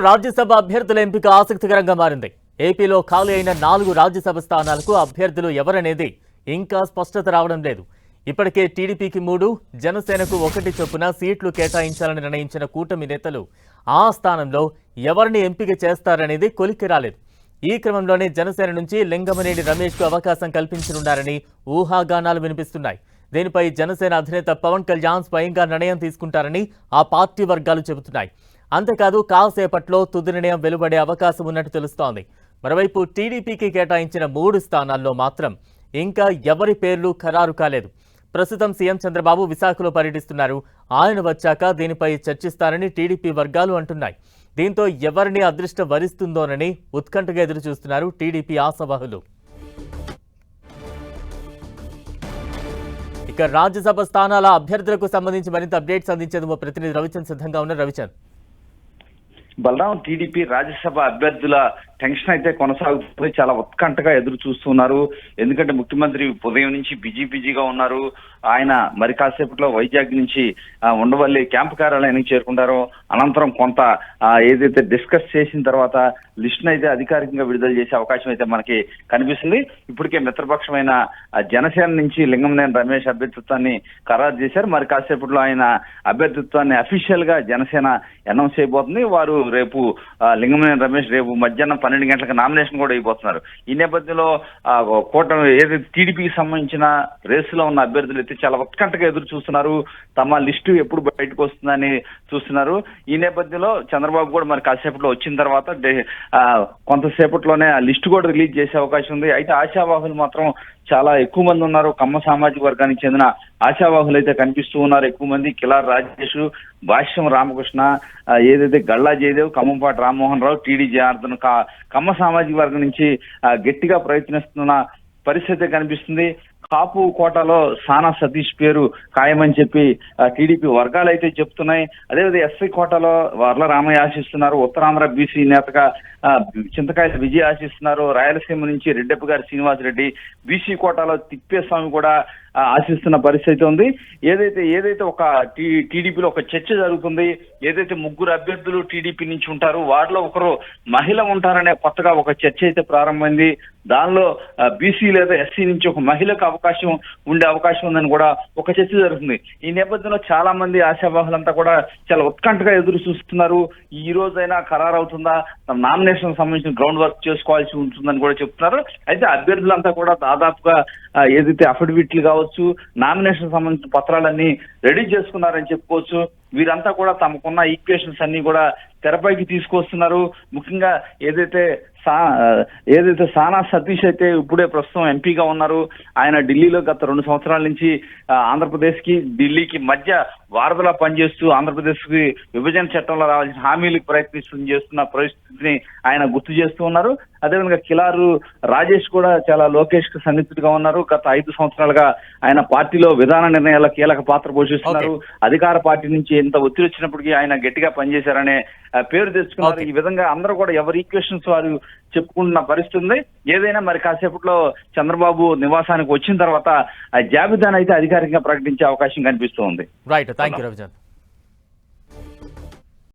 రాజ్యసభ అభ్యర్థుల ఎంపిక ఆసక్తికరంగా మారింది. ఏపీలో ఖాళీ అయిన 4 రాజ్యసభ స్థానాలకు అభ్యర్థులు ఎవరనేది ఇంకా స్పష్టత రావడం లేదు. ఇప్పటికే టీడీపీకి 3, జనసేనకు 1 చొప్పున సీట్లు కేటాయించాలని నిర్ణయించిన కూటమి నేతలు ఆ స్థానంలో ఎవరిని ఎంపిక చేస్తారనేది కొలిక్కి రాలేదు. ఈ క్రమంలోనే జనసేన నుంచి లింగమనేని రమేష్కు అవకాశం కల్పించనున్నారని ఊహాగానాలు వినిపిస్తున్నాయి. దీనిపై జనసేన అధినేత పవన్ కళ్యాణ్ స్వయంగా నిర్ణయం తీసుకుంటారని ఆ పార్టీ వర్గాలు చెబుతున్నాయి. అంతేకాదు కాసేపట్లో తుది నిర్ణయం వెలువడే అవకాశం ఉన్నట్టు తెలుస్తోంది. మరోవైపు టీడీపీకి కేటాయించిన 3 స్థానాల్లో మాత్రం ఇంకా ఎవరి పేర్లు ఖరారు కాలేదు. ప్రస్తుతం సీఎం చంద్రబాబు విశాఖలో పర్యటిస్తున్నారు. ఆయన వచ్చాక దీనిపై చర్చిస్తారని టీడీపీ వర్గాలు అంటున్నాయి. దీంతో ఎవరిని అదృష్టం వరిస్తుందోనని ఉత్కంఠగా ఎదురుచూస్తున్నారు టీడీపీ ఆశావహులు. ఇక రాజ్యసభ స్థానాల అభ్యర్థులకు సంబంధించి మరింత అప్డేట్స్ అందించేందుకు ప్రతినిధి రవిచంద్ సిద్ధంగా ఉన్నారు. రవిచంద్, బలరాం, టీడీపీ రాజ్యసభ అభ్యర్థుల టెన్షన్ అయితే కొనసాగుతుంది. చాలా ఉత్కంఠగా ఎదురు చూస్తున్నారు. ఎందుకంటే ముఖ్యమంత్రి ఉదయం నుంచి బిజీగా ఉన్నారు. ఆయన మరి కాసేపట్లో వైజాగ్ నుంచి ఉండవల్లి క్యాంపు కార్యాలయానికి చేరుకుంటారో అనంతరం కొంత ఏదైతే డిస్కస్ చేసిన తర్వాత లిస్ట్ అయితే అధికారికంగా విడుదల చేసే అవకాశం అయితే మనకి కనిపిస్తుంది. ఇప్పటికే మిత్రపక్షమైన జనసేన నుంచి లింగమనేని రమేష్ అభ్యర్థిత్వాన్ని ఖరారు చేశారు. మరి కాసేపట్లో ఆయన అభ్యర్థిత్వాన్ని అఫీషియల్ గా జనసేన అనౌన్స్ చేయబోతుంది. వారు రేపు లింగమనేని రమేష్ రేపు మధ్యాహ్నం 12 గంటలకు నామినేషన్ కూడా అయిపోతున్నారు. ఈ నేపథ్యంలో కూటమి ఏదైతే టీడీపీకి సంబంధించిన రేసులో ఉన్న అభ్యర్థులు అయితే చాలా ఉత్కంఠగా ఎదురు చూస్తున్నారు. తమ లిస్టు ఎప్పుడు బయటకు వస్తుందని చూస్తున్నారు. ఈ నేపథ్యంలో చంద్రబాబు కూడా మరి కాసేపట్లో వచ్చిన తర్వాత కొంతసేపట్లోనే ఆ లిస్టు కూడా రిలీజ్ చేసే అవకాశం ఉంది. అయితే ఆశావాహులు మాత్రం చాలా ఎక్కువ మంది ఉన్నారు. కమ్మ సామాజిక వర్గానికి చెందిన ఆశావాహులు అయితే కనిపిస్తూ ఉన్నారు. ఎక్కువ మంది కిలార్ రాజేష్, భాష్యం రామకృష్ణ, ఏదైతే గల్లా జయదేవ్, ఖమ్మంపాటి రామ్మోహన్ రావు, టీడీ జనార్దన్ కమ్మ సామాజిక వర్గం నుంచి గట్టిగా ప్రయత్నిస్తున్న పరిస్థితి కనిపిస్తుంది. కాపు కోటాలో సానా సతీష్ పేరు ఖాయమని చెప్పి టీడీపీ వర్గాలు అయితే చెప్తున్నాయి. అదేవిధంగా ఎస్సీ కోటాలో వర్ల రామయ్య ఆశిస్తున్నారు. ఉత్తరాంధ్ర బీసీ నేతగా చింతకాయల విజయ్ ఆశిస్తున్నారు. రాయలసీమ నుంచి రెడ్డప్ప గారి శ్రీనివాసరెడ్డి, బీసీ కోటాలో తిప్పేస్వామి కూడా ఆశిస్తున్న పరిస్థితి ఉంది. ఏదైతే ఒక టీడీపీలో ఒక చర్చ జరుగుతుంది. ఏదైతే 3 అభ్యర్థులు టీడీపీ నుంచి ఉంటారు, వారిలో ఒకరు మహిళ ఉంటారనే కొత్తగా ఒక చర్చ అయితే ప్రారంభమైంది. దానిలో బీసీ లేదా ఎస్సీ నుంచి ఒక మహిళకు ఉండే అవకాశం ఉందని కూడా ఒక చర్చ జరుగుతుంది. ఈ నేపథ్యంలో చాలా మంది ఆశావాహులంతా కూడా చాలా ఉత్కంఠగా ఎదురు చూస్తున్నారు. ఈ రోజైనా ఖరారు అవుతుందా, నామినేషన్ సంబంధించిన గ్రౌండ్ వర్క్ చేసుకోవాల్సి ఉంటుందని కూడా చెప్తున్నారు. అయితే అభ్యర్థులంతా కూడా దాదాపుగా ఏదైతే అఫిడవిట్లు కావచ్చు, నామినేషన్ సంబంధించిన పత్రాలన్నీ రెడీ చేసుకున్నారని చెప్పుకోవచ్చు. వీరంతా కూడా తమకున్న ఈక్వేషన్స్ అన్ని కూడా తెరపైకి తీసుకొస్తున్నారు. ముఖ్యంగా ఏదైతే సానా సతీష్ అయితే ఇప్పుడే ప్రస్తుతం ఎంపీగా ఉన్నారు. ఆయన ఢిల్లీలో గత 2 సంవత్సరాల నుంచి ఆంధ్రప్రదేశ్ కి ఢిల్లీకి మధ్య వారధలా పనిచేస్తూ ఆంధ్రప్రదేశ్ కి విభజన చట్టంలో రావాల్సిన హామీలకు చేస్తున్న పరిస్థితిని ఆయన గుర్తు చేస్తూ ఉన్నారు. అదేవిధంగా కిలారు రాజేష్ కూడా చాలా లోకేష్ కు సన్నిహితుడిగా ఉన్నారు. గత 5 సంవత్సరాలుగా ఆయన పార్టీలో విధాన నిర్ణయాల కీలక పాత్ర పోషిస్తున్నారు. అధికార పార్టీ నుంచి ఎంత ఒత్తిడి వచ్చినప్పటికీ ఆయన గట్టిగా పనిచేశారనే పేరు తెచ్చుకున్నారు. ఈ విధంగా అందరూ కూడా ఎవరి ఈక్వేషన్స్ వారు చెప్పుకుంటున్న పరిస్థితి ఉంది. ఏదైనా మరి కాసేపట్లో చంద్రబాబు నివాసానికి వచ్చిన తర్వాత ఆ జాబితాను అయితే అధికారికంగా ప్రకటించే అవకాశం కనిపిస్తూ ఉంది. Right, thank you Ravichand.